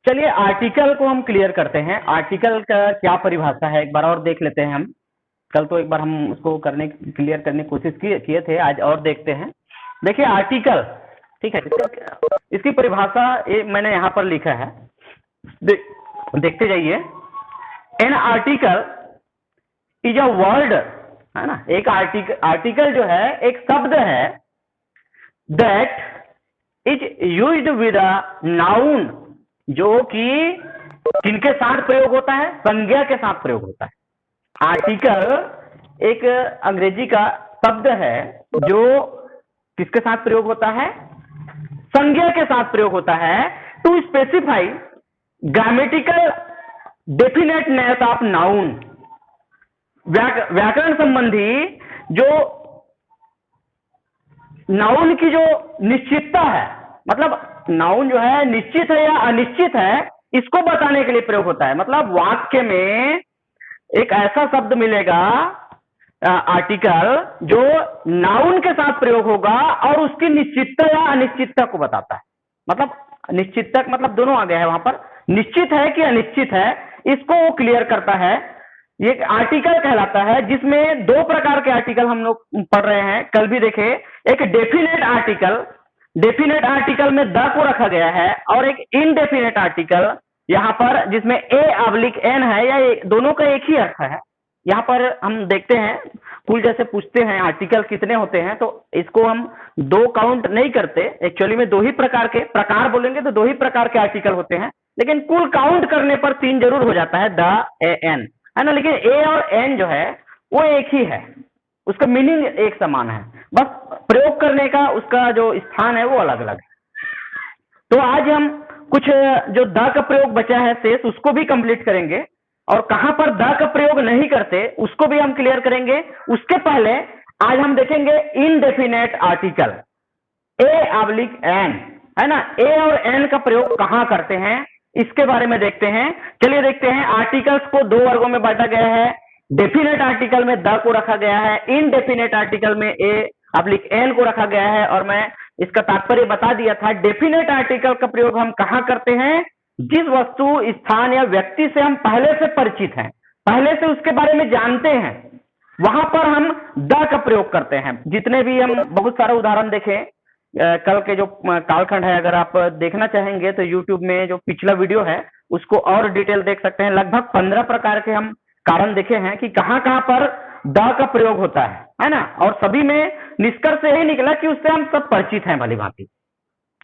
चलिए आर्टिकल को हम क्लियर करते हैं। आर्टिकल का क्या परिभाषा है एक बार और देख लेते हैं हम। कल तो एक बार हम उसको क्लियर करने की कोशिश किए थे, आज और देखते हैं। देखिए आर्टिकल, ठीक है, इसकी परिभाषा मैंने यहाँ पर लिखा है, देखते जाइए। An article is a word, है ना। एक आर्टिकल जो है एक शब्द है that is used with a noun, जो कि किनके साथ प्रयोग होता है, संज्ञा के साथ प्रयोग होता है। आर्टिकल एक अंग्रेजी का शब्द है जो किसके साथ प्रयोग होता है, संज्ञा के साथ प्रयोग होता है, to specify grammatical definiteness of noun. व्याकरण संबंधी जो नाउन की जो निश्चितता है, मतलब नाउन जो है निश्चित है या अनिश्चित है, इसको बताने के लिए प्रयोग होता है। मतलब वाक्य में एक ऐसा शब्द मिलेगा आर्टिकल जो नाउन के साथ प्रयोग होगा और उसकी निश्चितता या अनिश्चितता को बताता है। मतलब निश्चितता मतलब दोनों आ गया है वहां पर, निश्चित है कि अनिश्चित है, इसको वो क्लियर करता है। ये आर्टिकल कहलाता है, जिसमें दो प्रकार के आर्टिकल हम लोग पढ़ रहे हैं, कल भी देखे। एक डेफिनेट आर्टिकल, डेफिनेट आर्टिकल में द को रखा गया है, और एक इनडेफिनेट आर्टिकल यहाँ पर जिसमें ए/एन है, या दोनों का एक ही अर्थ है। यहाँ पर हम देखते हैं, कुल जैसे पूछते हैं आर्टिकल कितने होते हैं, तो इसको हम दो काउंट नहीं करते। एक्चुअली में दो ही प्रकार के, प्रकार बोलेंगे तो दो ही प्रकार के आर्टिकल होते हैं, लेकिन कुल काउंट करने पर तीन जरूर हो जाता है, द, ए, एन, है ना। लेकिन ए और एन जो है वो एक ही है, उसका मीनिंग एक समान है, बस प्रयोग करने का उसका जो स्थान है वो अलग अलग है। तो आज हम कुछ जो द का प्रयोग बचा है शेष, उसको भी कंप्लीट करेंगे, और कहां पर द का प्रयोग नहीं करते उसको भी हम क्लियर करेंगे। उसके पहले आज हम देखेंगे इनडेफिनेट आर्टिकल, ए/एन, है ना। ए और एन का प्रयोग कहां करते हैं इसके बारे में देखते हैं। चलिए देखते हैं। आर्टिकल्स को दो वर्गों में बांटा गया है। डेफिनेट आर्टिकल में द को रखा गया है, इनडेफिनेट आर्टिकल में ए/एन को रखा गया है। और मैं इसका तात्पर्य बता दिया था। डेफिनेट आर्टिकल का प्रयोग हम कहां करते हैं, जिस वस्तु, स्थान या व्यक्ति से हम पहले से परिचित हैं, पहले से उसके बारे में जानते हैं, वहां पर हम द का प्रयोग करते हैं। जितने भी हम बहुत सारे उदाहरण देखें, कल के जो कालखंड है, अगर आप देखना चाहेंगे तो YouTube में जो पिछला वीडियो है उसको और डिटेल देख सकते हैं। लगभग 15 प्रकार के हम कारण देखे हैं कि कहां कहां पर द का प्रयोग होता है ना। और सभी में निष्कर्ष यही निकला कि उससे हम सब परिचित हैं भली भांति,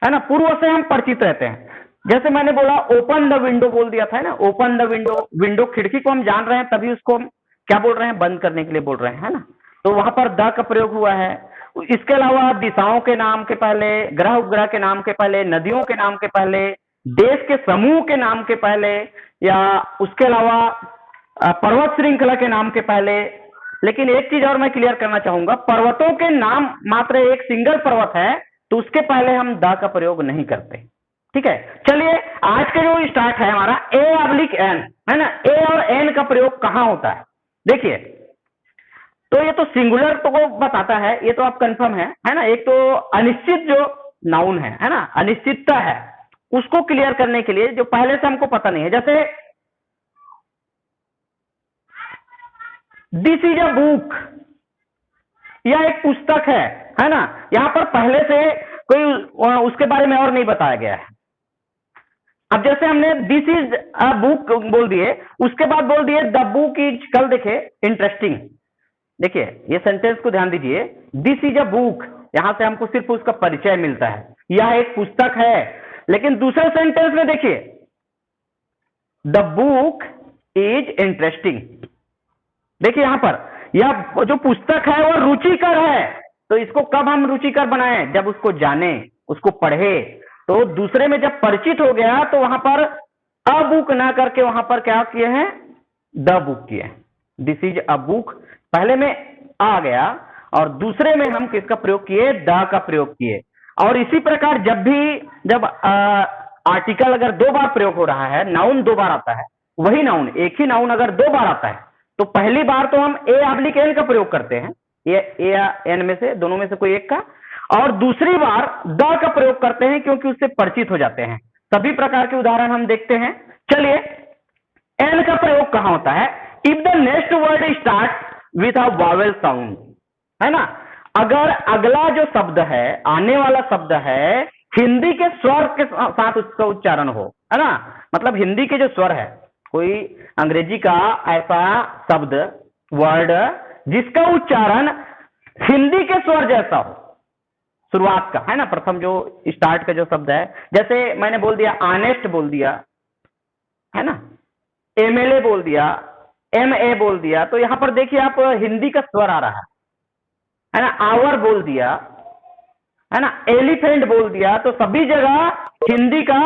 है ना। पूर्व से हम परिचित रहते हैं। जैसे मैंने बोला ओपन द विंडो बोल दिया था, है ना। ओपन द विंडो, विंडो खिड़की को हम जान रहे हैं, तभी उसको हम क्या बोल रहे हैं, बंद करने के लिए बोल रहे हैं, है ना। तो वहां पर द का प्रयोग हुआ है। इसके अलावा दिशाओं के नाम के पहले, ग्रह उपग्रह के नाम के पहले, नदियों के नाम के पहले, देश के समूह के नाम के पहले, या उसके अलावा पर्वत श्रृंखला के नाम के पहले। लेकिन एक चीज और मैं क्लियर करना चाहूंगा, पर्वतों के नाम मात्र एक सिंगल पर्वत है, तो उसके पहले हम द का प्रयोग नहीं करते, ठीक है। चलिए आज का जो स्टार्ट है हमारा ए/एन, है ना। ए और एन का प्रयोग कहां होता है, देखिए। तो ये तो सिंगुलर तो बताता है, ये तो आप कंफर्म है ना। एक तो अनिश्चित जो नाउन है ना, अनिश्चितता है, उसको क्लियर करने के लिए जो पहले से हमको पता नहीं है। जैसे दिस इज अ बुक, यह एक पुस्तक है ना। यहां पर पहले से कोई उसके बारे में और नहीं बताया गया है। अब जैसे हमने दिस इज अ बुक बोल दिए, उसके बाद बोल दिए द बुक इज, कल देखे इंटरेस्टिंग। देखिए ये सेंटेंस को ध्यान दीजिए, दिस इज अ बुक, यहां से हमको सिर्फ उसका परिचय मिलता है, यह एक पुस्तक है। लेकिन दूसरे सेंटेंस में देखिए द बुक इज इंटरेस्टिंग। देखिए यहां पर यह जो पुस्तक है वो रुचिकर है, तो इसको कब हम रुचिकर बनाएं, जब उसको जाने, उसको पढ़े। तो दूसरे में जब परिचित हो गया तो वहां पर अ बुक ना करके वहां पर क्या किए हैं, द बुक किए। दिस इज अ बुक पहले में आ गया, और दूसरे में हम किसका प्रयोग किए, द का प्रयोग किए। और इसी प्रकार जब आर्टिकल अगर दो बार प्रयोग हो रहा है, नाउन दो बार आता है, वही नाउन, एक ही नाउन अगर दो बार आता है, तो पहली बार तो हम ए/एन का प्रयोग करते हैं, ए या एन में से, दोनों में से कोई एक का। और दूसरी बार द का प्रयोग करते हैं, क्योंकि उससे परिचित हो जाते हैं। सभी प्रकार के उदाहरण हम देखते हैं। चलिए, एन का प्रयोग कहां होता है? If the next word start with a Wavell sound, है ना, अगर अगला जो शब्द है, आने वाला शब्द है, हिंदी के स्वर के साथ उसका उच्चारण हो, है ना, मतलब हिंदी के जो स्वर है, कोई अंग्रेजी का ऐसा शब्द, वर्ड जिसका उच्चारण हिंदी के स्वर जैसा हो, शुरुआत का, है ना, प्रथम जो स्टार्ट का जो शब्द है, जैसे मैंने बोल दिया ऑनेस्ट बोल दिया, है ना, एमएलए बोल दिया, एमए बोल दिया, तो यहां पर देखिए आप हिंदी का स्वर आ रहा है ना, आवर बोल दिया, है ना, एलिफेंट बोल दिया, तो सभी जगह हिंदी का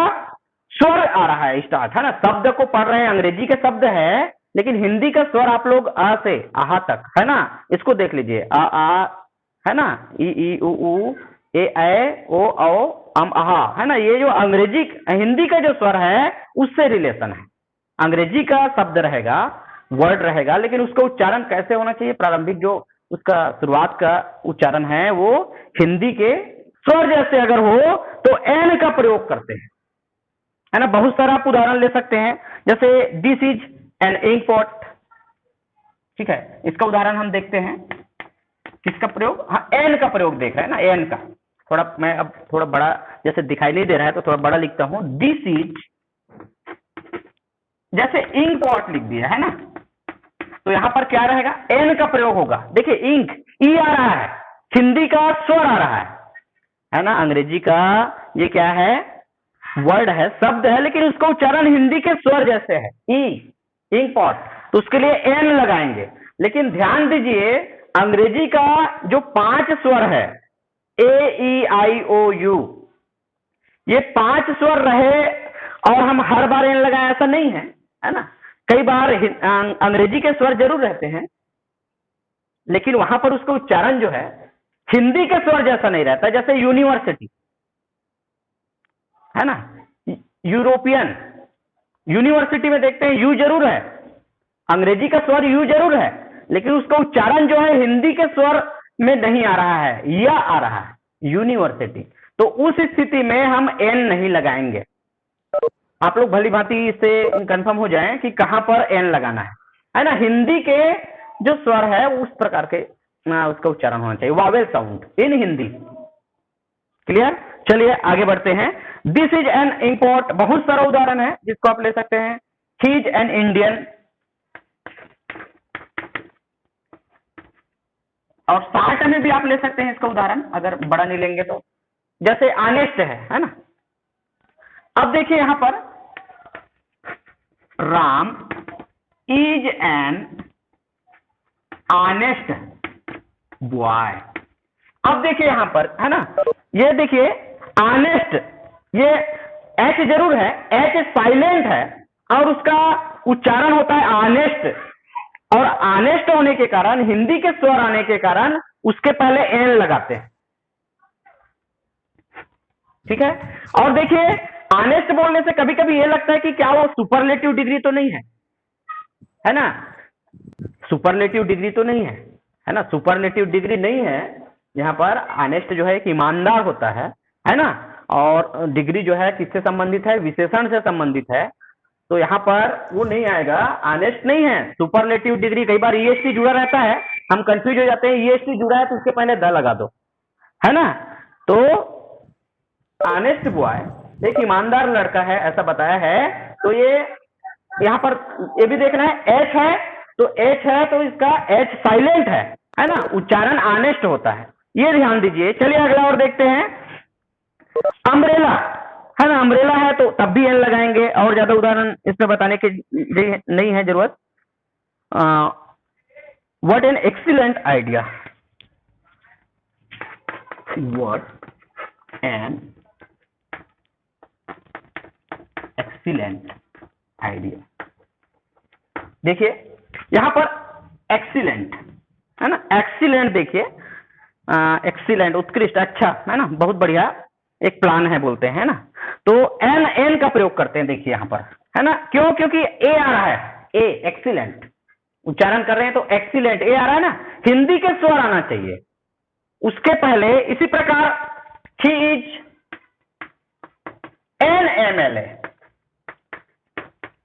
स्वर आ रहा है स्टार्ट, है ना, शब्द को पढ़ रहे हैं, अंग्रेजी के शब्द है, लेकिन हिंदी का स्वर आप लोग आ से आहा तक, है ना, इसको देख लीजिए, आ, है ना, ई उ ए ओ अम आहा, है ना, ये जो अंग्रेजी हिंदी का जो स्वर है उससे रिलेशन है। अंग्रेजी का शब्द रहेगा, वर्ड रहेगा, लेकिन उसका उच्चारण कैसे होना चाहिए? प्रारंभिक जो उसका शुरुआत का उच्चारण है वो हिंदी के स्वर जैसे अगर हो तो एन का प्रयोग करते हैं, है ना। बहुत सारा आप उदाहरण ले सकते हैं, जैसे this is an ink pot, ठीक है, इसका उदाहरण हम देखते हैं। किसका प्रयोग? हाँ, एन का प्रयोग देख रहे हैं ना, एन का। थोड़ा मैं अब थोड़ा बड़ा, जैसे दिखाई नहीं दे रहा है तो थोड़ा बड़ा लिखता हूं, दिस इज, जैसे इंक पॉट लिख दिया, है ना, तो यहां पर क्या रहेगा? एन का प्रयोग होगा। देखिए इंक, ई आ रहा है, हिंदी का स्वर आ रहा है ना, अंग्रेजी का ये क्या है? वर्ड है, शब्द है, लेकिन उसका उच्चारण हिंदी के स्वर जैसे है, ई, इंक पॉट, तो उसके लिए एन लगाएंगे। लेकिन ध्यान दीजिए, अंग्रेजी का जो 5 स्वर है, ए ई आई ओ यू, ये 5 स्वर रहे और हम हर बार एन लगाए ऐसा नहीं है, है ना। कई बार अंग्रेजी के स्वर जरूर रहते हैं, लेकिन वहां पर उसका उच्चारण जो है हिंदी के स्वर जैसा नहीं रहता। जैसे यूनिवर्सिटी, है ना, यूरोपियन, यूनिवर्सिटी में देखते हैं यू जरूर है, अंग्रेजी का स्वर यू जरूर है, लेकिन उसका उच्चारण जो है हिंदी के स्वर में नहीं आ रहा है, या आ रहा है, यूनिवर्सिटी। तो उस स्थिति में हम एन नहीं लगाएंगे। आप लोग भली भांति इससे कंफर्म हो जाएं कि कहां पर एन लगाना है ना। हिंदी के जो स्वर है उस प्रकार के उसका उच्चारण होना चाहिए, Wavell sound in Hindi. Clear? चलिए आगे बढ़ते हैं। दिस इज एन इंपोर्ट, बहुत सारा उदाहरण है जिसको आप ले सकते हैं। ही इज एन इंडियन, और शार्ट में भी आप ले सकते हैं इसका उदाहरण, अगर बड़ा नहीं लेंगे तो। जैसे ऑनेस्ट है ना। अब देखिए यहां पर Ram is an honest boy. अब देखिए यहां पर, है ना, ये देखिए ऑनेस्ट, ये एच जरूर है, एच साइलेंट है और उसका उच्चारण होता है ऑनेस्ट, और ऑनेस्ट होने के कारण, हिंदी के स्वर आने के कारण उसके पहले एन लगाते हैं, ठीक है। और देखिए ऑनेस्ट बोलने से कभी कभी ये लगता है कि क्या वो सुपरलेटिव डिग्री तो नहीं है ना, सुपरलेटिव डिग्री तो नहीं है ना, सुपरलेटिव डिग्री नहीं है। यहाँ पर ऑनेस्ट जो है एक ईमानदार होता है ना, और डिग्री जो है किससे संबंधित है? विशेषण से संबंधित है, तो यहाँ पर वो नहीं आएगा, ऑनेस्ट नहीं है, सुपरलेटिव डिग्री। कई बार ईएसटी जुड़ा रहता है, हम कंफ्यूज हो जाते हैं, ईएसटी जुड़ा है तो उसके पहले द लगा दो, है ना। तो ऑनेस्ट बॉय एक ईमानदार लड़का है ऐसा बताया है, तो ये यहाँ पर ये भी देखना है, एच है तो एच है तो इसका एच साइलेंट है ना, उच्चारण ऑनेस्ट होता है, ये ध्यान दीजिए। चलिए अगला और देखते हैं। अम्ब्रेला है ना, अम्ब्रेला है तो तब भी एन लगाएंगे, और ज्यादा उदाहरण इसमें बताने की नहीं है जरूरत। What an excellent idea, what an excellent idea. देखिए यहां पर एक्सीलेंट है ना, एक्सीलेंट देखिए, एक्सीलेंट उत्कृष्ट, अच्छा, है ना, बहुत बढ़िया, एक प्लान है बोलते हैं ना। तो एन एन का प्रयोग करते हैं, देखिए यहां पर, है ना, क्यों? क्योंकि ए आ रहा है, ए एक्सीलेंट उच्चारण कर रहे हैं तो एक्सीलेंट ए आ रहा है ना, हिंदी के स्वर आना चाहिए उसके पहले। इसी प्रकार ही इज एन NMLA,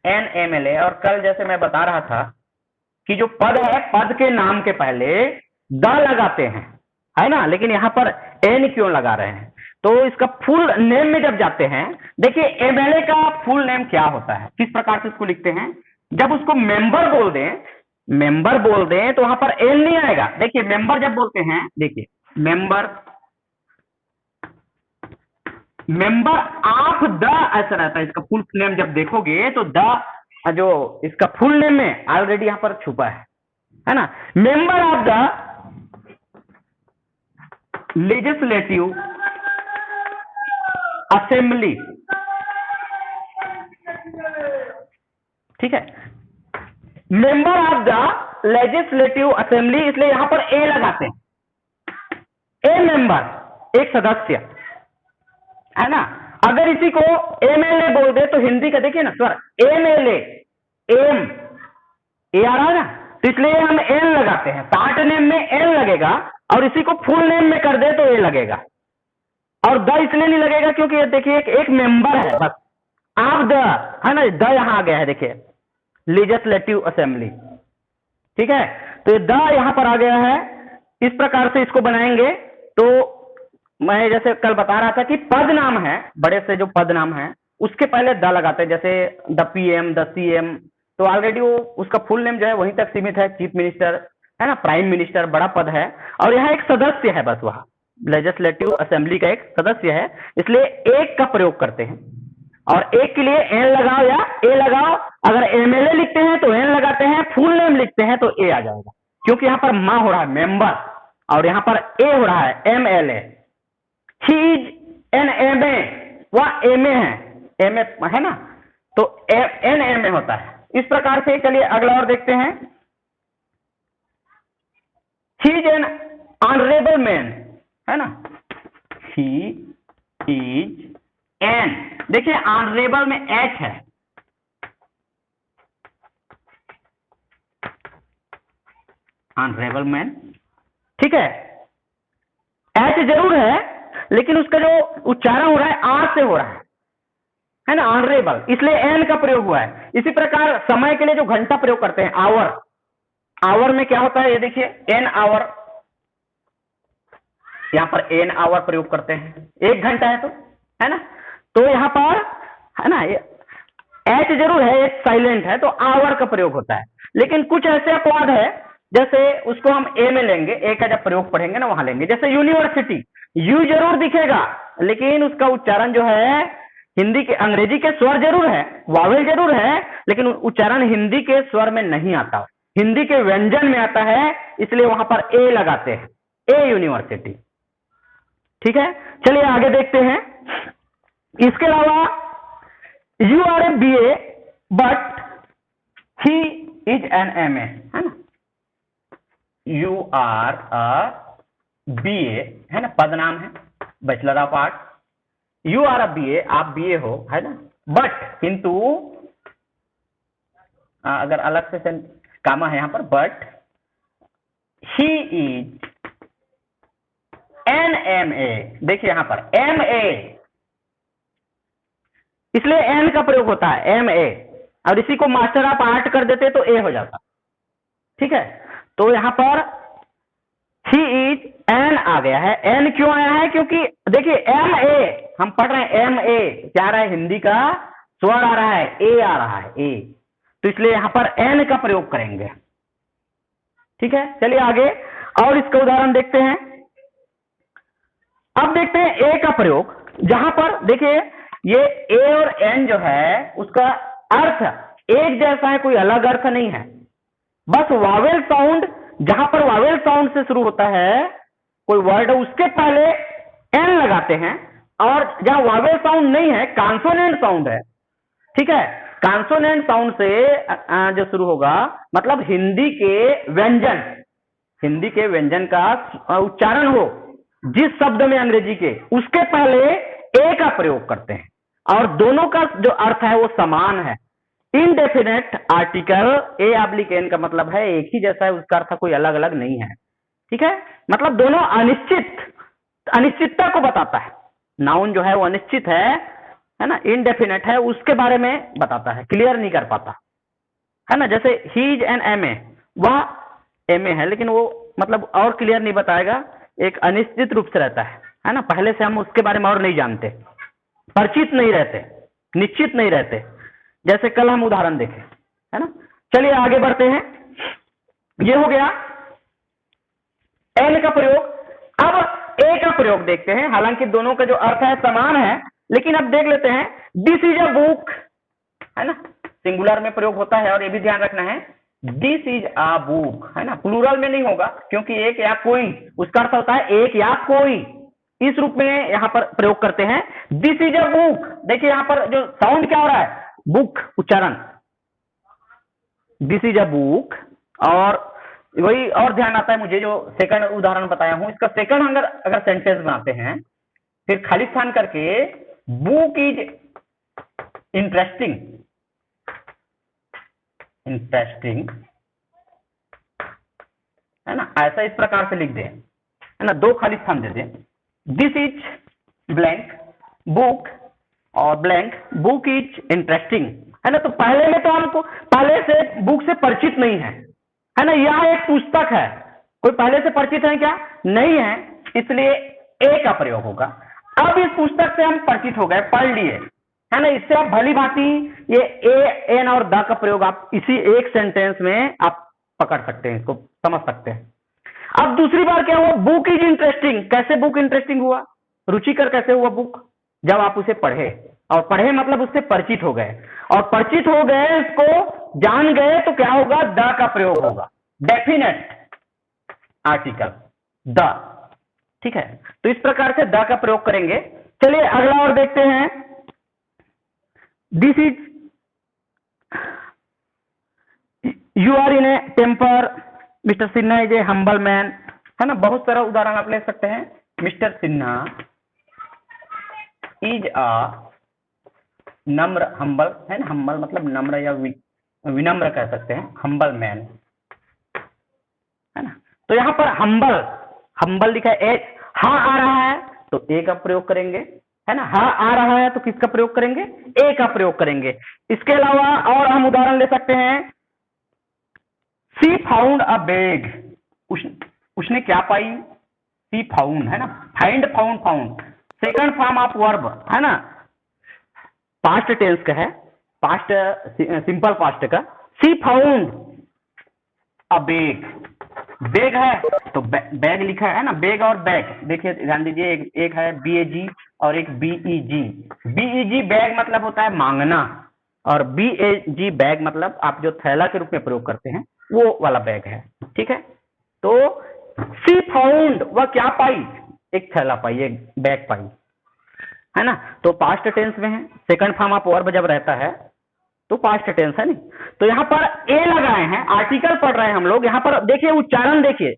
NMLA। और कल जैसे मैं बता रहा था कि जो पद है, पद के नाम के पहले द लगाते हैं, है ना, लेकिन यहां पर एन क्यों लगा रहे हैं? तो इसका फुल नेम में जब जाते हैं, देखिए एमएलए का फुल नेम क्या होता है, किस प्रकार से इसको लिखते हैं। जब उसको मेंबर बोल दें, मेंबर बोल दें तो वहां पर एल नहीं आएगा। देखिए मेंबर जब बोलते हैं, देखिए मेंबर, मेंबर ऑफ द ऐसा रहता है। इसका फुल नेम जब देखोगे तो द जो इसका फुल नेम में ऑलरेडी यहां पर छुपा है ना। Member of the legislative assembly, ठीक है, member of the legislative assembly, इसलिए यहां पर ए लगाते हैं। ए मेंबर, एक सदस्य, है ना। अगर इसी को एमएलए बोल दे तो हिंदी का देखिए ना स्वर, एमएलए, एम, ए आ रहा है ना, तो इसलिए हम एन लगाते हैं। पार्ट नेम में एन लगेगा और इसी को फुल नेम में कर दे तो ए लगेगा। और द इसलिए नहीं लगेगा क्योंकि ये देखिए एक मेंबर है बस, आप द, है ना, द यहां आ गया है, देखिए लेजिस्लेटिव असेंबली, ठीक है, तो ये द यहां पर आ गया है। इस प्रकार से इसको बनाएंगे। तो मैं जैसे कल बता रहा था कि पद नाम है, बड़े से जो पद नाम है उसके पहले द लगाते हैं, जैसे द पीएम, द सीएम, तो ऑलरेडी वो उसका फुल नेम जो है वहीं तक सीमित है, चीफ मिनिस्टर, है ना, प्राइम मिनिस्टर, बड़ा पद है। और यहाँ एक सदस्य है बस, वह लेजिस्लेटिव असेंबली का एक सदस्य है, इसलिए एक का प्रयोग करते हैं। और एक के लिए एन लगाओ या ए लगाओ, अगर एमएलए लिखते हैं तो एन लगाते हैं, फुल नेम लिखते हैं तो ए आ जाएगा, क्योंकि यहाँ पर मा हो रहा है मेंबर और यहाँ पर ए हो रहा है MLA. He is an MA, वह एमए है, एमए है ना, तो एन एमए होता है। इस प्रकार से चलिए अगला और देखते हैं। ही इज एन ऑनरेबल मैन, है ना, ही इज एन, देखिए ऑनरेबल में एच है, ऑनरेबल मैन, ठीक है, एच जरूर है लेकिन उसका जो उच्चारण हो रहा है आर से हो रहा है ना, ऑनरेबल, इसलिए एन का प्रयोग हुआ है। इसी प्रकार समय के लिए जो घंटा प्रयोग करते हैं, आवर, आवर में क्या होता है, ये देखिए एन आवर, यहां पर एन आवर प्रयोग करते हैं, एक घंटा है तो, है ना, तो यहां पर, है ना, एच जरूर है, एच साइलेंट है, तो आवर का प्रयोग होता है। लेकिन कुछ ऐसे अपवाद है, जैसे उसको हम ए में लेंगे, ए का जब प्रयोग पढ़ेंगे ना वहां लेंगे, जैसे यूनिवर्सिटी, यू जरूर दिखेगा लेकिन उसका उच्चारण जो है हिंदी के, अंग्रेजी के स्वर जरूर है, वावेल जरूर है, लेकिन उच्चारण हिंदी के स्वर में नहीं आता, हिंदी के व्यंजन में आता है, इसलिए वहां पर ए लगाते हैं, ए यूनिवर्सिटी, ठीक है। चलिए आगे देखते हैं। इसके अलावा you are a BA but he is an MA, है ना, यू आर अ बीए, है ना, पद नाम है, bachelor of art, you are a BA, आप बीए हो, है ना, बट किंतु, अगर अलग से कामा है यहां पर, but he is an M A, देखिए यहां पर एम ए, इसलिए एन का प्रयोग होता है, एम ए, और इसी को मास्टर ऑफ आर्ट कर देते तो ए हो जाता, ठीक है। तो यहां पर ही इज एन आ गया है। एन क्यों आया है? क्योंकि देखिए एम ए हम पढ़ रहे हैं, एम ए क्या आ रहा है, हिंदी का स्वर आ रहा है, ए आ रहा है, ए, तो इसलिए यहां पर एन का प्रयोग करेंगे, ठीक है। चलिए आगे और इसका उदाहरण देखते हैं। अब देखते हैं ए का प्रयोग, जहां पर देखिए ये ए और एन जो है उसका अर्थ एक जैसा है, कोई अलग अर्थ नहीं है, बस वावेल साउंड, जहां पर वावेल साउंड से शुरू होता है कोई वर्ड उसके पहले एन लगाते हैं, और जहां वावेल साउंड नहीं है, कॉन्सोनेंट साउंड है, ठीक है, कॉन्सोनेंट साउंड से जो शुरू होगा, मतलब हिंदी के व्यंजन, हिंदी के व्यंजन का उच्चारण हो जिस शब्द में अंग्रेजी के, उसके पहले ए का प्रयोग करते हैं, और दोनों का जो अर्थ है वो समान है। Indefinite article a oblique an का मतलब है एक ही जैसा है, उसका अर्थ कोई अलग अलग नहीं है, ठीक है, मतलब दोनों अनिश्चित, अनिश्चितता को बताता है। नाउन जो है वो अनिश्चित है है ना, इनडेफिनेट है, उसके बारे में बताता है, क्लियर नहीं कर पाता, है ना। जैसे ही इज एन एमए, वह एमए है लेकिन वो मतलब और क्लियर नहीं बताएगा, एक अनिश्चित रूप से रहता है ना, पहले से हम उसके बारे में और नहीं जानते, परिचित नहीं रहते, निश्चित नहीं रहते, जैसे कल हम उदाहरण देखें, है ना। चलिए आगे बढ़ते हैं, ये हो गया एन का प्रयोग। अब ए का प्रयोग देखते हैं, हालांकि दोनों का जो अर्थ है समान है, लेकिन अब देख लेते हैं, दिस इज अ बुक, है ना, सिंगुलर में प्रयोग होता है और ये भी ध्यान रखना है, दिस इज अ बुक, है ना, प्लूरल में नहीं होगा क्योंकि एक या कोई, उसका अर्थ होता है एक या कोई, इस रूप में यहां पर प्रयोग करते हैं, दिस इज अ बुक। देखिए यहां पर जो साउंड क्या हो रहा है, बुक उच्चारण, दिस इज अ बुक। और वही और ध्यान आता है मुझे, जो सेकंड उदाहरण बताया हूं, इसका सेकंड अगर सेंटेंस बनाते हैं, फिर खाली स्थान करके बुक इज इंटरेस्टिंग, इंटरेस्टिंग, है ना, ऐसा इस प्रकार से लिख दें, है ना, दो खाली स्थान दे दें, दिस इज ब्लैंक बुक और ब्लैंक बुक इज इंटरेस्टिंग, है ना। तो पहले में तो हमको पहले से बुक से परिचित नहीं है ना, यह एक पुस्तक है, कोई पहले से परिचित है क्या, नहीं है, इसलिए ए का प्रयोग होगा। अब इस पुस्तक से हम परिचित हो गए, पढ़ लिए, है ना, इससे आप भली भांति ये ए एन और द का प्रयोग आप इसी एक सेंटेंस में आप पकड़ सकते हैं, इसको समझ सकते हैं। अब दूसरी बार क्या हुआ, बुक इज इंटरेस्टिंग, कैसे बुक इंटरेस्टिंग हुआ, रुचिकर कैसे हुआ बुक, जब आप उसे पढ़े, और पढ़े मतलब उससे परिचित हो गए, और परिचित हो गए, इसको जान गए, तो क्या होगा, द का प्रयोग होगा, डेफिनेट आर्टिकल द, ठीक है। तो इस प्रकार से द का प्रयोग करेंगे। चलिए अगला और देखते हैं, this is you are in a temper, Mister Sinha is a humble man, है ना, बहुत सारा उदाहरण आप ले सकते हैं, मिस्टर सिन्हा इज अ नम्र हम्बल, है ना, हम्बल मतलब नम्र या विनम्र कह सकते हैं, हम्बल मैन, है ना। तो यहां पर हम्बल, हम्बल लिखा है, हा आ रहा है तो ए का प्रयोग करेंगे, है ना, हा आ रहा है तो किसका प्रयोग करेंगे, ए का प्रयोग करेंगे। इसके अलावा और हम उदाहरण ले सकते हैं, सी फाउंड अ बैग, उसने क्या पाई, सी फाउंड, है ना, find found found, second form of verb, है ना, पास्ट टेंस का है, पास्ट सिंपल पास्ट का, सी फाउंड अ बैग, बैग है तो बैग लिखा है ना, बैग और बैग, देखिए ध्यान दीजिए, एक है BAG और एक BEG, BEG बैग मतलब होता है मांगना, और BAG बैग मतलब आप जो थैला के रूप में प्रयोग करते हैं वो वाला बैग है, ठीक है। तो सी फाउंड, वह क्या पाई, एक थैला पाई, एक बैग पाई, है ना, तो पास्ट टेंस में है, सेकंड फॉर्म ऑफ वर्ब जब रहता है तो पास्ट टेंस है नहीं। तो यहां पर ए लगाए हैं, आर्टिकल पढ़ रहे हैं हम लोग, यहां पर देखिए उच्चारण देखिए,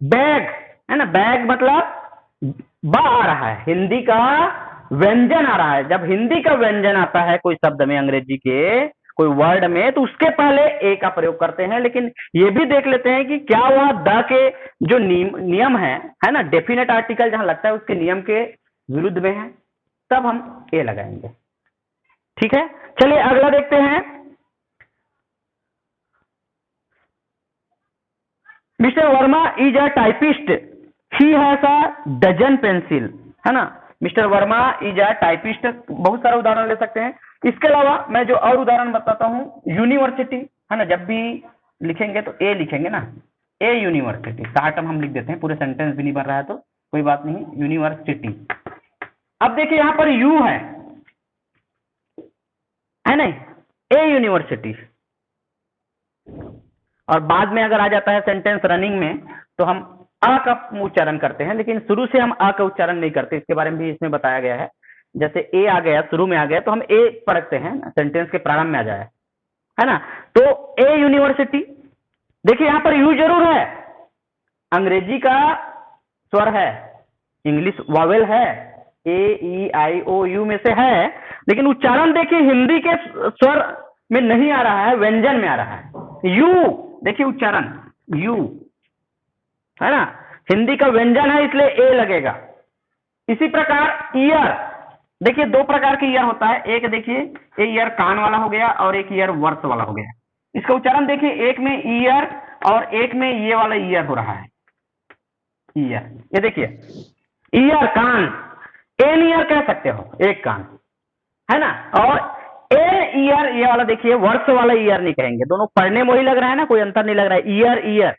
बैग, है ना, बैग मतलब बा आ रहा है, हिंदी का व्यंजन आ रहा है, जब हिंदी का व्यंजन आता है कोई शब्द में, अंग्रेजी के कोई वर्ड में, तो उसके पहले ए का प्रयोग करते हैं। लेकिन ये भी देख लेते हैं कि क्या वह द के जो नियम है ना, डेफिनेट आर्टिकल जहां लगता है उसके नियम के विरुद्ध में है, तब हम ए लगाएंगे, ठीक है। चलिए अगला देखते हैं, Mister Verma is a typist, he has a dozen pencil, है ना, Mister Verma is a typist, बहुत सारा उदाहरण ले सकते हैं। इसके अलावा मैं जो और उदाहरण बताता हूँ, यूनिवर्सिटी, है ना, जब भी लिखेंगे तो ए लिखेंगे ना, ए यूनिवर्सिटी, शॉर्ट हम लिख देते हैं, पूरे सेंटेंस भी नहीं बन रहा है तो कोई बात नहीं, यूनिवर्सिटी। अब देखिए यहां पर यू है नहीं, ए यूनिवर्सिटी, और बाद में अगर आ जाता है सेंटेंस रनिंग में तो हम अ का उच्चारण करते हैं, लेकिन शुरू से हम अ का उच्चारण नहीं करते, इसके बारे में भी इसमें बताया गया है। जैसे ए आ गया, शुरू में आ गया तो हम ए पढ़ते हैं, सेंटेंस के प्रारंभ में आ जाए, है ना। तो ए यूनिवर्सिटी, देखिए यहां पर यू जरूर है, अंग्रेजी का स्वर है, इंग्लिश वावेल है, AEIOU में से है, लेकिन उच्चारण देखिए हिंदी के स्वर में नहीं आ रहा है, व्यंजन में आ रहा है, यू, देखिए उच्चारण यू, है ना, हिंदी का व्यंजन है इसलिए ए लगेगा। इसी प्रकार ईयर, देखिए दो प्रकार के ईयर होता है, एक देखिए ये ईयर कान वाला हो गया और एक ईयर वर्ष वाला हो गया। इसका उच्चारण देखिए, एक में ईयर और एक में ये वाला ईयर हो रहा है, ईयर। ये देखिए ईयर कान, एन ईयर कह सकते हो, एक कान है ना, और एन ईयर ये वाला देखिए वर्ष वाला ईयर नहीं कहेंगे। दोनों पढ़ने में वही लग रहा है ना, कोई अंतर नहीं लग रहा है, ईयर ईयर,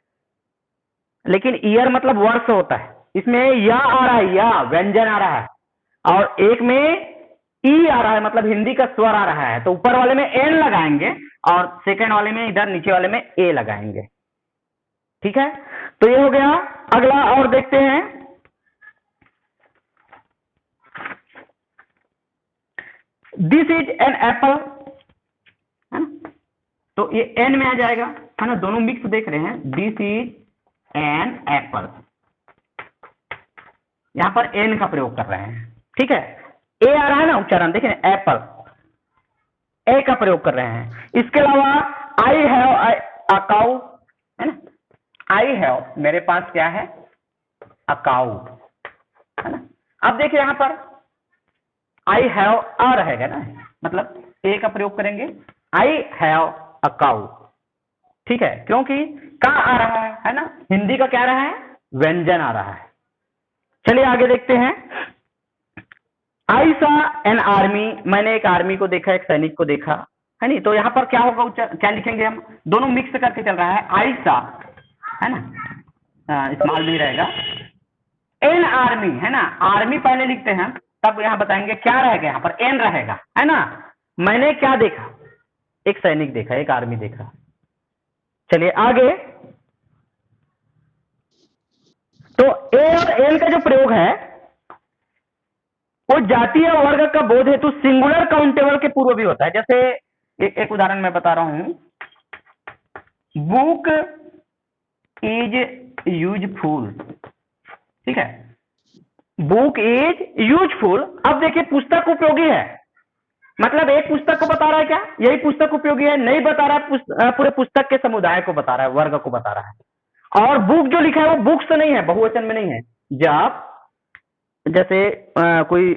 लेकिन ईयर मतलब वर्ष होता है। इसमें या आ रहा है, या व्यंजन आ रहा है, और एक में ई आ रहा है, मतलब हिंदी का स्वर आ रहा है। तो ऊपर वाले में एन लगाएंगे और सेकंड वाले में, इधर नीचे वाले में ए लगाएंगे। ठीक है, तो ये हो गया। अगला और देखते हैं, दिस इज एन एप्पल, है ना, तो ये एन में आ जाएगा, है ना, दोनों मिक्स देख रहे हैं। दिस इज एन एप्पल, यहां पर एन का प्रयोग कर रहे हैं। ठीक है, ए आ रहा है ना उच्चारण, देखिए एप्पल, ए का प्रयोग कर रहे हैं। इसके अलावा आई हैव अ काउ, है ना, आई हैव, मेरे पास क्या है, अ काउ, है ना। अब देखिए यहां पर आई हैव अ रहेगा ना, मतलब ए का प्रयोग करेंगे, आई हैव अ काउ। ठीक है, क्योंकि का आ रहा है ना, हिंदी का क्या रहा है, व्यंजन आ रहा है। चलिए आगे देखते हैं, आई सा एन आर्मी, मैंने एक आर्मी को देखा, एक सैनिक को देखा, है नहीं। तो यहां पर क्या होगा, क्या लिखेंगे हम, दोनों मिक्स करके चल रहा है, आई सा, है ना, स्मॉल भी रहेगा, एन आर्मी, है ना, आर्मी पहले लिखते हैं, तब यहां बताएंगे क्या रहेगा, यहां पर एन रहेगा, है ना। मैंने क्या देखा, एक सैनिक देखा, एक आर्मी देखा। चलिए आगे, तो ए और एन का जो प्रयोग है वो जातीय वर्ग का बोध हेतु सिंगुलर काउंटेबल के पूर्व भी होता है। जैसे एक उदाहरण मैं बता रहा हूं, बुक इज यूजफुल, ठीक है, बुक इज यूजफुल। अब देखिए पुस्तक उपयोगी है, मतलब एक पुस्तक को बता रहा है, क्या यही पुस्तक उपयोगी है, नहीं बता रहा है, पूरे पुस्तक के समुदाय को बता रहा है, वर्ग को बता रहा है। और बुक जो लिखा है वो बुक्स नहीं है, बहुवचन में नहीं है। जब जैसे कोई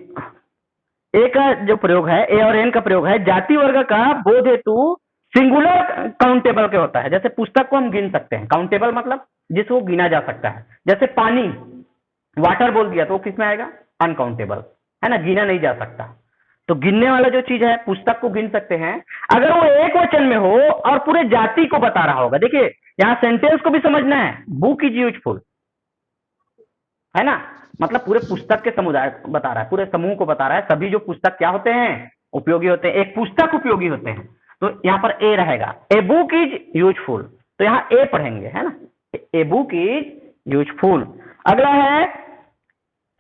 ए का जो प्रयोग है, ए और एन का प्रयोग है, जाति वर्ग का बोध हेतु सिंगुलर काउंटेबल के होता है। जैसे पुस्तक को हम गिन सकते हैं, काउंटेबल मतलब जिसको गिना जा सकता है। जैसे पानी, वाटर बोल दिया तो वो किस में आएगा, अनकाउंटेबल, है ना, गिना नहीं जा सकता। तो गिनने वाला जो चीज है, पुस्तक को गिन सकते हैं अगर वो एक वचन में हो और पूरे जाति को बता रहा होगा। देखिए यहां सेंटेंस को भी समझना है, बुक इज यूजफुल, है ना, मतलब पूरे पुस्तक के समुदाय को बता रहा है, पूरे समूह को बता रहा है। सभी जो पुस्तक क्या होते हैं, उपयोगी होते हैं, एक पुस्तक उपयोगी होते हैं। तो यहां पर ए रहेगा, ए बुक इज यूजफुल, तो यहां ए पढ़ेंगे, है ना, ए बुक इज यूजफुल। अगला है,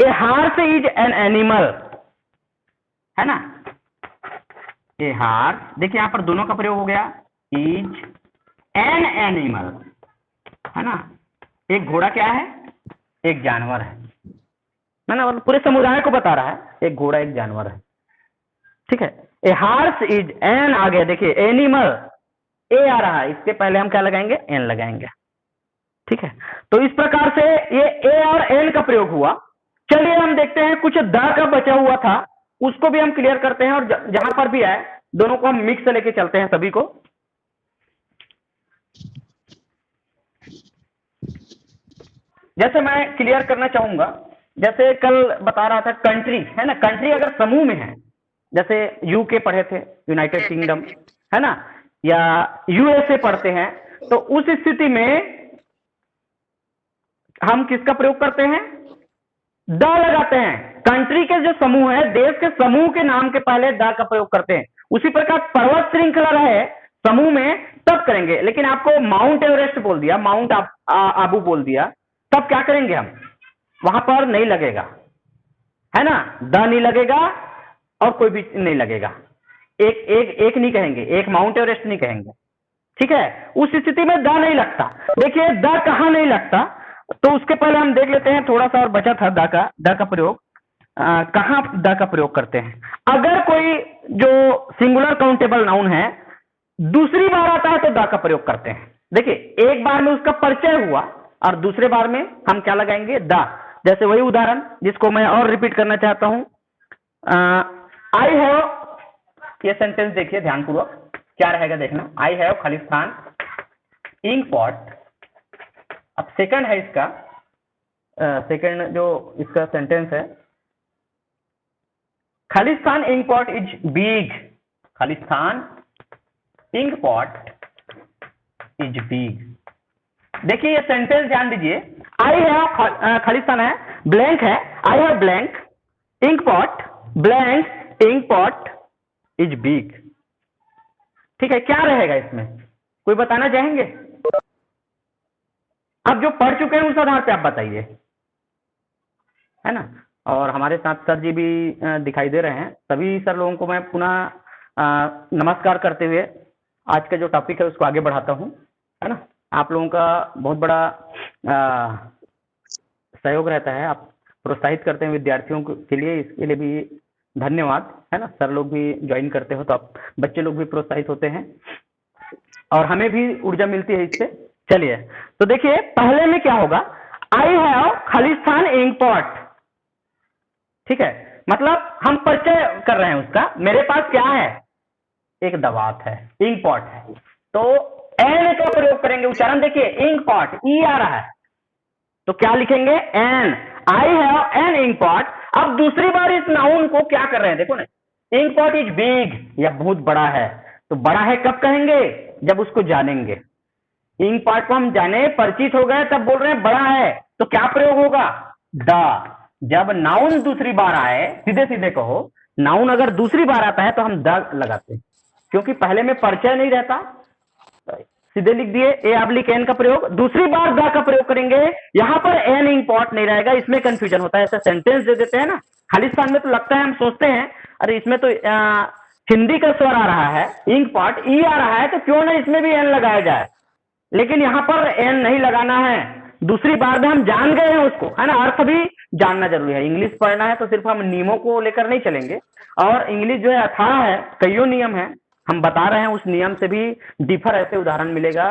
ए हार्स इज एन एनिमल, है ना, ए हार्स, देखिए यहां पर दोनों का प्रयोग हो गया, इज एन एनिमल, है ना, एक घोड़ा क्या है, एक जानवर है ना, मतलब पूरे समुदाय को बता रहा है, एक घोड़ा एक जानवर है। ठीक है, ए हार्स इज एन आ गया, देखिए एनिमल, ए आ रहा है, इसके पहले हम क्या लगाएंगे, एन लगाएंगे। ठीक है, तो इस प्रकार से ये ए और एन का प्रयोग हुआ। चलिए हम देखते हैं कुछ द का बचा हुआ था, उसको भी हम क्लियर करते हैं, और जहां पर भी आए दोनों को हम मिक्स लेके चलते हैं सभी को। जैसे मैं क्लियर करना चाहूंगा, जैसे कल बता रहा था कंट्री, है ना, कंट्री अगर समूह में है, जैसे यूके पढ़े थे, यूनाइटेड किंगडम, है ना, या यूएसए पढ़ते हैं, तो उस स्थिति में हम किसका प्रयोग करते हैं, द लगाते हैं। कंट्री के जो समूह है, देश के समूह के नाम के पहले द का प्रयोग करते हैं। उसी प्रकार पर्वत श्रृंखला रहे समूह में तब करेंगे, लेकिन आपको माउंट एवरेस्ट बोल दिया, माउंट आबू बोल दिया, तब क्या करेंगे हम, वहां पर नहीं लगेगा, है ना, द नहीं लगेगा और कोई भी नहीं लगेगा, एक एक एक नहीं कहेंगे, एक माउंट एवरेस्ट नहीं कहेंगे। ठीक है, उस स्थिति में द नहीं लगता। देखिए द कहां नहीं लगता, तो उसके पहले हम देख लेते हैं, थोड़ा सा और बचा था द का प्रयोग, कहां द का प्रयोग करते हैं। अगर कोई जो सिंगुलर काउंटेबल नाउन है दूसरी बार आता है तो द का प्रयोग करते हैं। देखिए एक बार में उसका परिचय हुआ और दूसरे बार में हम क्या लगाएंगे, द। जैसे वही उदाहरण जिसको मैं और रिपीट करना चाहता हूं, आई हैव, ये सेंटेंस देखिए ध्यानपूर्वक, क्या रहेगा देखना। I have Khalistan ink pot. अब सेकंड है इसका, सेकंड जो इसका सेंटेंस है, Khalistan ink pot is big. Khalistan ink pot is big. देखिए ये सेंटेंस ध्यान दीजिए। आई हैव खालिस्तान है, ब्लैंक है, I have blank ink pot, blank ink pot is big. ठीक है, क्या रहेगा इसमें, कोई बताना चाहेंगे? अब जो पढ़ चुके हैं उस आधार पे आप बताइए, है ना। और हमारे साथ सर जी भी दिखाई दे रहे हैं। सभी सर लोगों को मैं पुनः नमस्कार करते हुए आज का जो टॉपिक है उसको आगे बढ़ाता हूं, है ना। आप लोगों का बहुत बड़ा सहयोग रहता है, आप प्रोत्साहित करते हैं विद्यार्थियों के लिए, इसके लिए भी धन्यवाद, है ना। सर लोग भी ज्वाइन करते हो तो आप बच्चे लोग भी प्रोत्साहित होते हैं और हमें भी ऊर्जा मिलती है इससे। चलिए तो देखिए पहले में क्या होगा, I have Khalistan ink pot. ठीक है, मतलब हम परिचय कर रहे हैं उसका, मेरे पास क्या है, एक दवात है, इंक पॉट है, तो एन का प्रयोग करेंगे। उच्चारण देखिए, इंक पॉट, ई आ रहा है तो क्या लिखेंगे, an. I have an ink pot. अब दूसरी बार इस नाउन को क्या कर रहे हैं, देखो ना, इंक पॉट इज बिग, यह बहुत बड़ा है। तो बड़ा है कब कहेंगे, जब उसको जानेंगे। इंक पॉट को हम जाने, परिचित हो गए, तब बोल रहे हैं बड़ा है, तो क्या प्रयोग होगा, द। जब नाउन दूसरी बार आए, सीधे सीधे कहो, नाउन अगर दूसरी बार आता है तो हम द लगाते हैं, क्योंकि पहले में परिचय नहीं रहता। सीधे लिख दिए, ए ऑब्लिक एन का प्रयोग, दूसरी बार द का प्रयोग करेंगे, यहां पर एन इंक पॉट नहीं रहेगा, इसमें कंफ्यूजन होता है। ऐसा सेंटेंस दे देते हैं ना, खालिस्तान में तो लगता है, हम सोचते हैं अरे इसमें तो हिंदी का स्वर आ रहा है, इंक पॉट ई आ रहा है, तो क्यों ना इसमें भी एन लगाया जाए, लेकिन यहां पर एन नहीं लगाना है। दूसरी बार में हम जान गए हैं उसको, है ना, अर्थ भी जानना जरूरी है। इंग्लिश पढ़ना है तो सिर्फ हम नियमों को लेकर नहीं चलेंगे, और इंग्लिश जो है अथाह है, कईयों नियम है, हम बता रहे हैं, उस नियम से भी डिफर ऐसे उदाहरण मिलेगा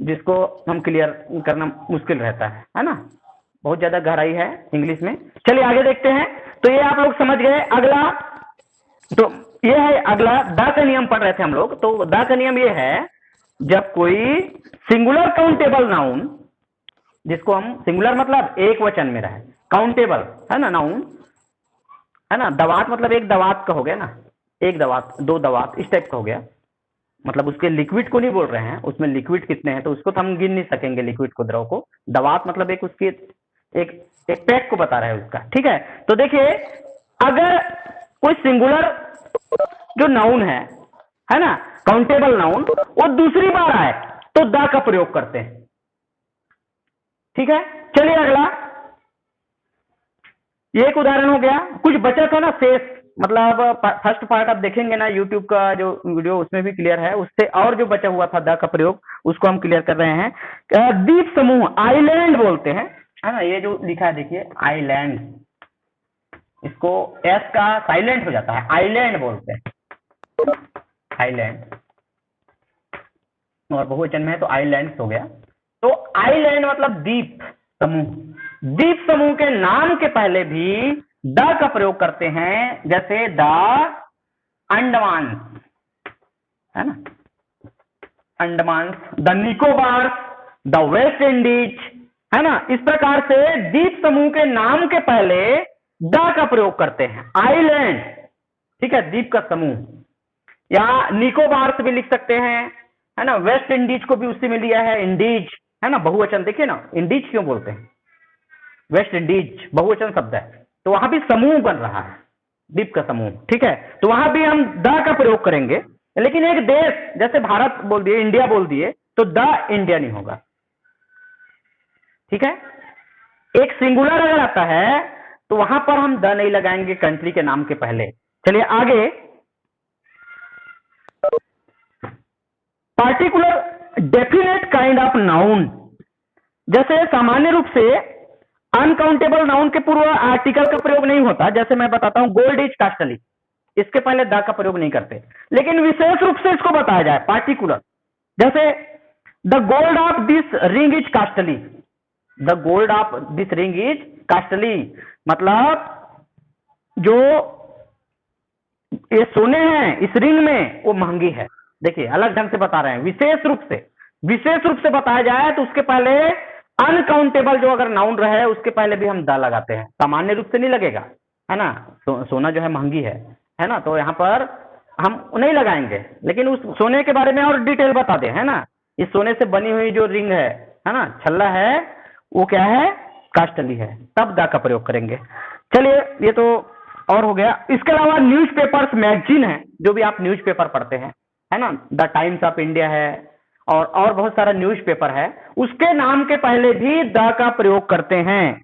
जिसको हम क्लियर करना मुश्किल रहता है ना। बहुत ज्यादा गहराई है इंग्लिश में। चलिए आगे देखते हैं। तो ये आप लोग समझ गए। अगला तो ये है, अगला द का नियम पढ़ रहे थे हम लोग। तो द का नियम ये है, जब कोई सिंगुलर काउंटेबल नाउन, जिसको हम सिंगुलर मतलब एक वचन में रहे, काउंटेबल है ना नाउन, है ना। दवात मतलब एक दवात का हो गया ना, एक दवात, दो दवात, इस टाइप का हो गया। मतलब उसके लिक्विड को नहीं बोल रहे हैं, उसमें लिक्विड कितने हैं तो उसको तो हम गिन नहीं सकेंगे, लिक्विड को, द्रव को। दवात मतलब एक उसकी एक पैक को बता रहा है उसका। ठीक है, तो देखिए अगर कोई सिंगुलर जो नाउन है ना, काउंटेबल नाउन, वो दूसरी बार आए तो द का प्रयोग करते हैं। ठीक है, चलिए अगला, ये एक उदाहरण हो गया। कुछ बचा था ना शेष, मतलब फर्स्ट पार्ट आप देखेंगे ना यूट्यूब का जो वीडियो, उसमें भी क्लियर है, उससे और जो बचा हुआ था द का प्रयोग, उसको हम क्लियर कर रहे हैं। द्वीप समूह, आइलैंड बोलते हैं, है ना। ये जो लिखा है देखिए, आइलैंड, इसको एस का साइलेंट हो जाता है, आइलैंड बोलते हैं, आइलैंड, और बहुवचन में है तो आइलैंड्स हो गया। तो आइलैंड मतलब द्वीप समूह। द्वीप समूह के नाम के पहले भी द का प्रयोग करते हैं, जैसे द अंडमान, है ना, Andaman, the Nicobar, the West Indies, है ना। इस प्रकार से द्वीप समूह के नाम के पहले द का प्रयोग करते हैं, आइलैंड। ठीक है, द्वीप का समूह, या निकोबार से भी लिख सकते हैं, है ना। वेस्ट इंडीज को भी उसी में लिया है, इंडीज, है ना, बहुवचन। देखिए ना, इंडीज क्यों बोलते हैं, वेस्ट इंडीज बहुवचन शब्द है, तो वहां भी समूह बन रहा है, द्वीप का समूह। ठीक है, तो वहां भी हम द का प्रयोग करेंगे, लेकिन एक देश जैसे भारत बोल दिए, इंडिया बोल दिए, तो द इंडिया नहीं होगा। ठीक है, एक सिंगुलर अगर आता है तो वहां पर हम द नहीं लगाएंगे कंट्री के नाम के पहले। चलिए आगे, particular definite kind of noun, जैसे सामान्य रूप से अनकाउंटेबल नाउन के पूर्व आर्टिकल का प्रयोग नहीं होता। जैसे मैं बताता हूं, गोल्ड इज कास्टली, इसके पहले द का प्रयोग नहीं करते, लेकिन विशेष रूप से इसको बताया जाए, पार्टिकुलर, जैसे the gold of this ring is costly, the gold of this ring is costly, मतलब जो ये सोने हैं इस रिंग में वो महंगी है। देखिए अलग ढंग से बता रहे हैं, विशेष रूप से बताया जाए तो उसके पहले अनकाउंटेबल जो अगर नाउन रहे उसके पहले भी हम द लगाते हैं, सामान्य रूप से नहीं लगेगा, है ना। सोना जो है महंगी है ना, तो यहाँ पर हम नहीं लगाएंगे, लेकिन उस सोने के बारे में और डिटेल बता दें, है ना। इस सोने से बनी हुई जो रिंग है ना, छल्ला है, वो क्या है, कास्टली है, तब द का प्रयोग करेंगे। चलिए ये तो और हो गया। इसके अलावा न्यूज़पेपर्स, मैगजीन है, जो भी आप न्यूज़पेपर पढ़ते हैं, है ना, द टाइम्स ऑफ इंडिया है और बहुत सारा न्यूज़पेपर है, उसके नाम के पहले भी द का प्रयोग करते हैं।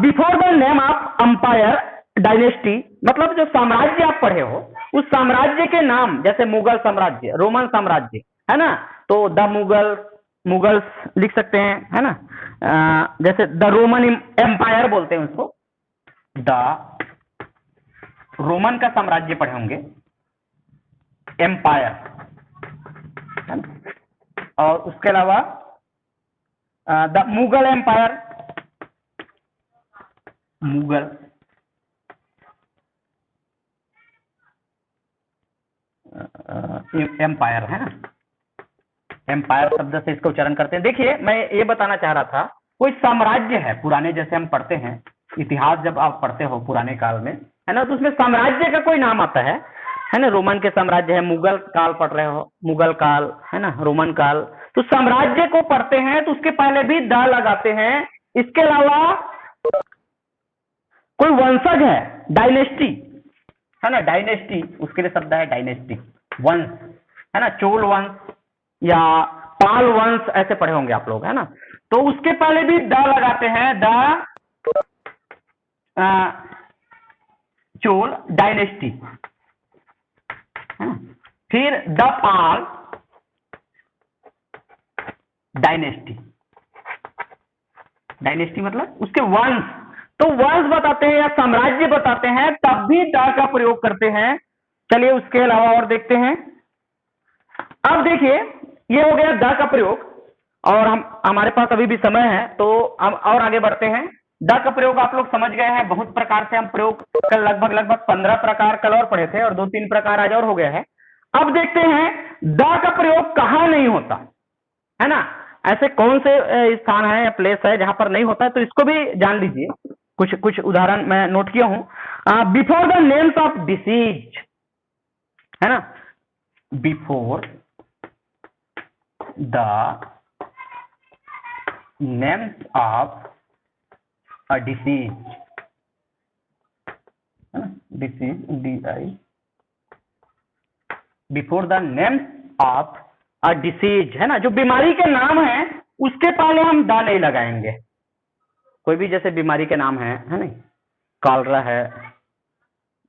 Before the name of umpire dynasty, मतलब जो साम्राज्य आप पढ़े हो उस साम्राज्य के नाम, जैसे मुगल साम्राज्य, रोमन साम्राज्य, है ना, तो द मुगल्स लिख सकते हैं, है ना। जैसे द रोमन एम्पायर बोलते हैं उसको, द रोमन का साम्राज्य पढ़े होंगे, एम्पायर, है ना। और उसके अलावा the Mughal empire, Mughal empire, है ना, एम्पायर शब्द से इसका उच्चारण करते हैं। देखिए मैं ये बताना चाह रहा था, कोई साम्राज्य है पुराने, जैसे हम पढ़ते हैं इतिहास, जब आप पढ़ते हो पुराने काल में, है ना, तो उसमें साम्राज्य का कोई नाम आता है ना। रोमन के साम्राज्य है, मुगल काल पढ़ रहे हो, मुगल काल, है ना, रोमन काल, तो साम्राज्य को पढ़ते हैं तो उसके पहले भी द लगाते हैं। इसके अलावा कोई वंशज है, डायनेस्टी, है ना, डायनेस्टी, उसके लिए शब्द है डायनेस्टी, वंश, है ना, चोल वंश या पाल वंश, ऐसे पढ़े होंगे आप लोग, है ना, तो उसके पहले भी द लगाते हैं, द चोल डायनेस्टी, है ना। फिर द पाल डायनेस्टी, डायनेस्टी मतलब उसके वंश, तो वंश बताते हैं या साम्राज्य बताते हैं तब भी द का प्रयोग करते हैं। चलिए उसके अलावा और देखते हैं। अब देखिए ये हो गया द का प्रयोग, और हमारे पास अभी भी समय है तो हम और आगे बढ़ते हैं। द का प्रयोग आप लोग समझ गए हैं, बहुत प्रकार से हम प्रयोग कल लगभग 15 प्रकार कल और पढ़े थे, और 2-3 प्रकार आज और हो गया है। अब देखते हैं द का प्रयोग कहाँ नहीं होता, है ना, ऐसे कौन से स्थान है या प्लेस है जहां पर नहीं होता है, तो इसको भी जान लीजिए। कुछ उदाहरण मैं नोट किया हूं। Before the names of disease, है ना, before the names of a disease, disease, DI, before the names of a disease, है ना, जो बीमारी के नाम है उसके पहले हम द नहीं लगाएंगे। कोई भी जैसे बीमारी के नाम है ना, कॉलरा है,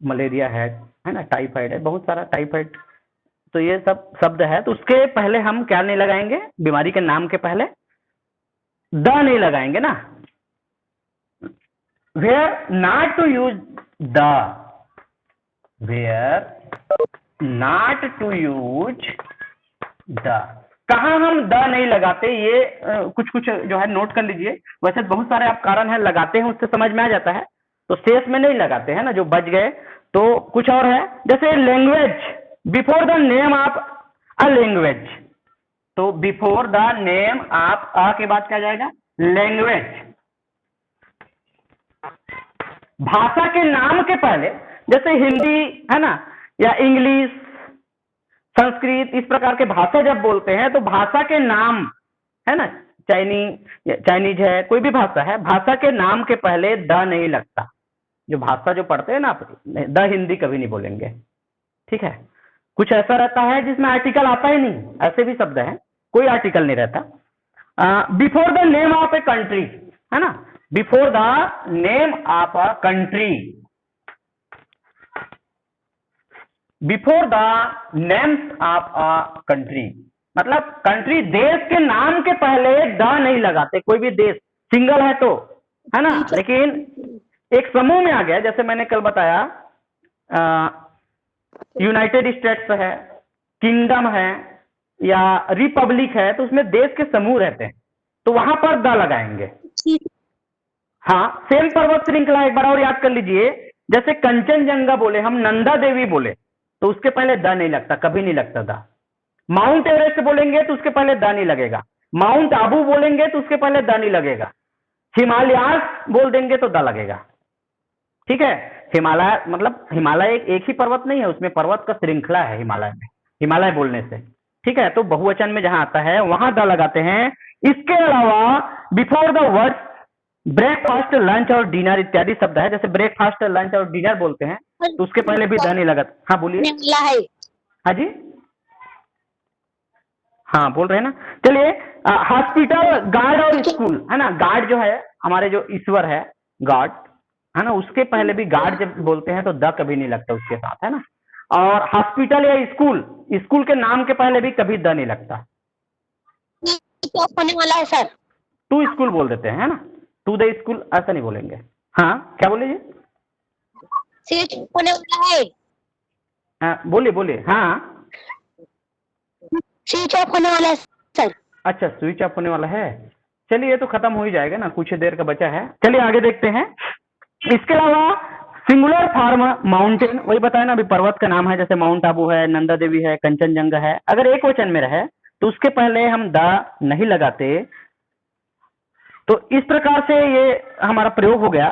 मलेरिया है ना, टाइफाइड है, बहुत सारा टाइफाइड, तो ये सब शब्द है, तो उसके पहले हम क्या नहीं लगाएंगे, बीमारी के नाम के पहले द नहीं लगाएंगे ना। Where not to use the, where not to use the, कहाँ हम द नहीं लगाते, ये कुछ जो है नोट कर लीजिए। वैसे बहुत सारे आप कारण है लगाते हैं, उससे समझ में आ जाता है, तो शेष में नहीं लगाते हैं ना, जो बच गए। तो कुछ और है, जैसे language, before the name of a language, तो before the name of a के बाद क्या जाएगा, लैंग्वेज। भाषा के नाम के पहले, जैसे हिंदी, है ना, या इंग्लिश, संस्कृत, इस प्रकार के भाषा जब बोलते हैं तो भाषा के नाम, है ना, चाइनीज है, कोई भी भाषा है, भाषा के नाम के पहले द नहीं लगता। जो भाषा जो पढ़ते हैं ना आप, द हिंदी कभी नहीं बोलेंगे, ठीक है। कुछ ऐसा रहता है जिसमें आर्टिकल आता ही नहीं, ऐसे भी शब्द है कोई आर्टिकल नहीं रहता। Before the name of a country, है ना, before the name of a country, before the names of a country, मतलब कंट्री, देश के नाम के पहले द नहीं लगाते, कोई भी देश सिंगल है तो, है ना, लेकिन एक समूह में आ गया, जैसे मैंने कल बताया, यूनाइटेड स्टेट्स है, किंगडम है या रिपब्लिक है, तो उसमें देश के समूह रहते हैं, तो वहां पर द लगाएंगे। हाँ, सेम पर्वत श्रृंखला एक बार और याद कर लीजिए, जैसे कंचनजंगा बोले हम, नंदा देवी बोले तो उसके पहले द नहीं लगता, कभी नहीं लगता द। माउंट एवरेस्ट बोलेंगे तो उसके पहले द नहीं लगेगा। माउंट आबू बोलेंगे तो उसके पहले द नहीं लगेगा। हिमालयास बोल देंगे तो द लगेगा। ठीक है, हिमालय मतलब हिमालय एक ही पर्वत नहीं है, उसमें पर्वत का श्रृंखला है हिमालय में, हिमालय बोलने से। ठीक है, तो बहुवचन में जहां आता है वहां द लगाते हैं। इसके अलावा before the word breakfast, lunch और डिनर इत्यादि शब्द है, जैसे ब्रेकफास्ट, लंच और डिनर बोलते हैं तो उसके पहले भी द नहीं लगाते। हाँ बोलिए। हाँ जी, हाँ बोल रहे हैं ना। चलिए, हॉस्पिटल, गार्ड और स्कूल है ना। गार्ड जो है हमारे जो ईश्वर है, गॉड है ना, उसके पहले भी गार्ड जब बोलते हैं तो द कभी नहीं लगता उसके साथ, है ना। और हॉस्पिटल या स्कूल, स्कूल के नाम के पहले भी कभी द नहीं लगता। होने वाला है सर। टू स्कूल बोल देते हैं, है ना, टू द स्कूल ऐसा नहीं बोलेंगे। हाँ क्या बोले जी? स्विच होने वाला है। बोलिए बोलिए। हाँ स्विच ऑफ होने वाला है सर। अच्छा, स्विच ऑफ होने वाला है। चलिए ये तो खत्म हो ही जाएगा ना, कुछ देर का बचा है। चलिए आगे देखते हैं। इसके अलावा सिंगुलर फॉर्म माउंटेन, वही बताया ना अभी, पर्वत का नाम है, जैसे माउंट आबू है, नंदा देवी है, कंचनजंगा है। अगर एक वचन में रहे तो उसके पहले हम द नहीं लगाते। तो इस प्रकार से ये हमारा प्रयोग हो गया।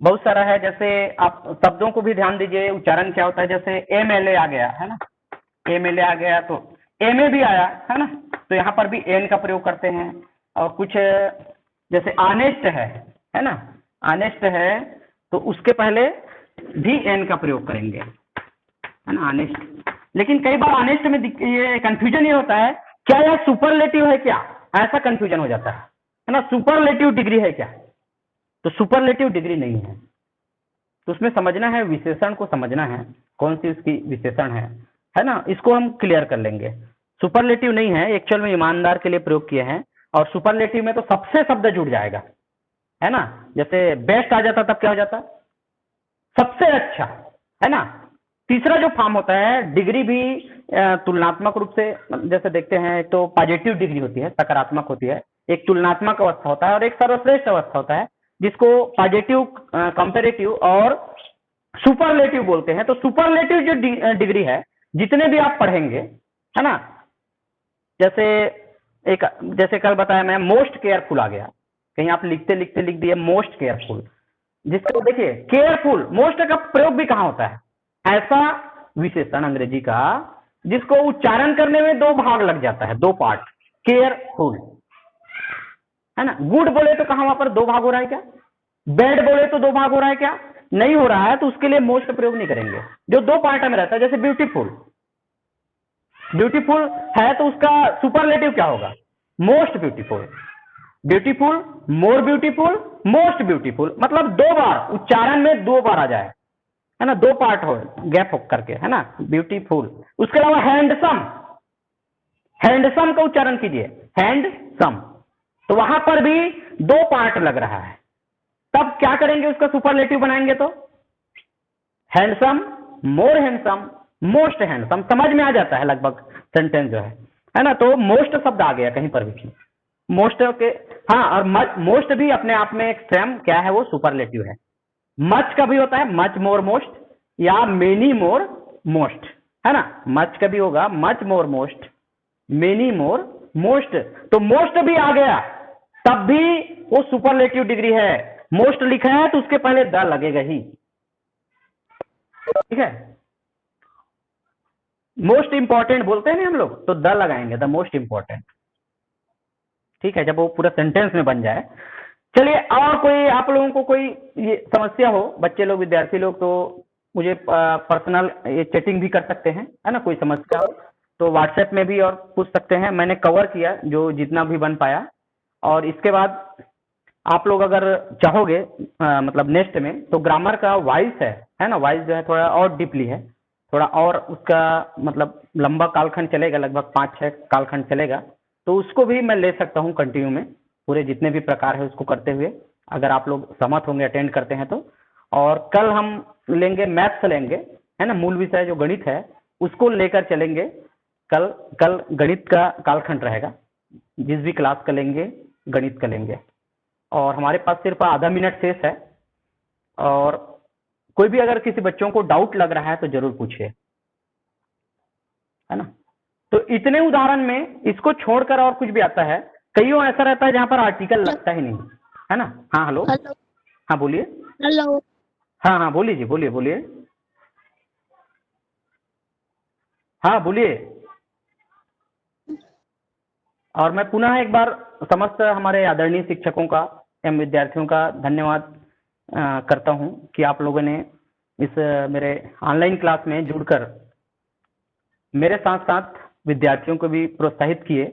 बहुत सारा है, जैसे आप शब्दों को भी ध्यान दीजिए, उच्चारण क्या होता है। जैसे एमएलए आ गया है ना, एमएलए आ गया तो एमए भी आया है ना, तो यहाँ पर भी एन का प्रयोग करते हैं। और कुछ जैसे ऑनेस्ट है ना, ऑनेस्ट है तो उसके पहले भी एन का प्रयोग करेंगे, है ना, ऑनेस्ट। लेकिन कई बार ऑनेस्ट में ये कंफ्यूजन ये होता है, क्या यह सुपरलेटिव है क्या, ऐसा कंफ्यूजन हो जाता है ना। सुपरलेटिव डिग्री है क्या, तो सुपरलेटिव डिग्री नहीं है। तो उसमें समझना है, विशेषण को समझना है, कौन सी उसकी विशेषण है ना, इसको हम क्लियर कर लेंगे। सुपरलेटिव नहीं है, एक्चुअल में ईमानदार के लिए प्रयोग किए हैं। और सुपरलेटिव में तो सबसे शब्द जुड़ जाएगा, है ना। जैसे बेस्ट आ जाता तब क्या हो जाता, सबसे अच्छा, है ना। तीसरा जो फॉर्म होता है, डिग्री भी तुलनात्मक रूप से जैसे देखते हैं, तो पॉजिटिव डिग्री होती है, सकारात्मक होती है। एक तुलनात्मक अवस्था होता है और एक सर्वश्रेष्ठ अवस्था होता है, जिसको पॉजिटिव, कंपेरेटिव और सुपरलेटिव बोलते हैं। तो सुपरलेटिव जो डिग्री है, जितने भी आप पढ़ेंगे, है ना, जैसे एक, जैसे कल बताया मैं, मोस्ट केयरफुल आ गया, कहीं आप लिखते लिखते लिख दिए मोस्ट केयरफुल, जिसको देखिए केयरफुल, मोस्ट का प्रयोग भी कहाँ होता है, ऐसा विशेषण अंग्रेजी का जिसको उच्चारण करने में दो भाग लग जाता है, दो पार्ट, केयरफुल, है ना। गुड बोले तो कहां, वहां पर दो भाग हो रहा है क्या, बैड बोले तो दो भाग हो रहा है क्या, नहीं हो रहा है, तो उसके लिए मोस्ट प्रयोग नहीं करेंगे। जो दो पार्ट में रहता है, जैसे ब्यूटीफुल, ब्यूटीफुल है तो उसका सुपरलेटिव क्या होगा, most beautiful. Beautiful, more beautiful, most beautiful, मतलब दो बार उच्चारण में दो बार आ जाए, है ना, दो पार्ट हो गैप हो करके, है ना, ब्यूटीफुल। उसके अलावा हैंडसम, हैंडसम का उच्चारण कीजिए, हैंडसम, तो वहां पर भी दो पार्ट लग रहा है। तब क्या करेंगे, उसका सुपरलेटिव बनाएंगे तो हैंडसम, मोर हैंडसम, मोस्ट हैंडसम, समझ में आ जाता है लगभग सेंटेंस जो है ना। तो मोस्ट शब्द आ गया कहीं पर भी, मोस्ट के। हाँ, और मोस्ट भी अपने आप में एक स्वयं क्या है, वो सुपरलेटिव है। मच का भी होता है, मच मोर मोस्ट, या मेनी मोर मोस्ट, है ना। मच का भी होगा, much more most, many more most, तो मोस्ट भी आ गया तब भी वो सुपरलेटिव डिग्री है। मोस्ट लिखा है तो उसके पहले द लगेगा ही, ठीक है। मोस्ट इंपॉर्टेंट बोलते हैं ना हम लोग, तो द लगाएंगे, द मोस्ट इंपॉर्टेंट, ठीक है, जब वो पूरा सेंटेंस में बन जाए। चलिए, और कोई आप लोगों को कोई ये समस्या हो, बच्चे लोग, विद्यार्थी लोग, तो मुझे पर्सनल ये चैटिंग भी कर सकते हैं, है ना। कोई समस्या हो तो व्हाट्सएप में भी और पूछ सकते हैं, मैंने कवर किया जो जितना भी बन पाया। और इसके बाद आप लोग अगर चाहोगे मतलब नेक्स्ट में, तो ग्रामर का वाइस है ना, वाइस जो है थोड़ा और डीपली है, थोड़ा और उसका मतलब लंबा कालखंड चलेगा, लगभग 5-6 कालखंड चलेगा, तो उसको भी मैं ले सकता हूँ कंटिन्यू में, पूरे जितने भी प्रकार है उसको करते हुए, अगर आप लोग सहमत होंगे, अटेंड करते हैं तो। और कल हम लेंगे मैथ्स लेंगे, है ना, मूल विषय जो गणित है उसको लेकर चलेंगे। कल गणित का कालखंड रहेगा, जिस भी क्लास का लेंगे गणित का लेंगे। और हमारे पास सिर्फ आधा मिनट शेष है, और कोई भी अगर किसी बच्चों को डाउट लग रहा है तो जरूर पूछिए, है ना। तो इतने उदाहरण में इसको छोड़कर और कुछ भी आता है, कईयों ऐसा रहता है जहां पर आर्टिकल लगता ही नहीं, है ना। हाँ हेलो, हेलो हाँ बोलिए, हेलो हाँ हाँ बोलिए जी, बोलिए बोलिए, हाँ बोलिए। और मैं पुनः एक बार समस्त हमारे आदरणीय शिक्षकों का एवं विद्यार्थियों का धन्यवाद करता हूं कि आप लोगों ने इस मेरे ऑनलाइन क्लास में जुड़कर मेरे साथ साथ विद्यार्थियों को भी प्रोत्साहित किए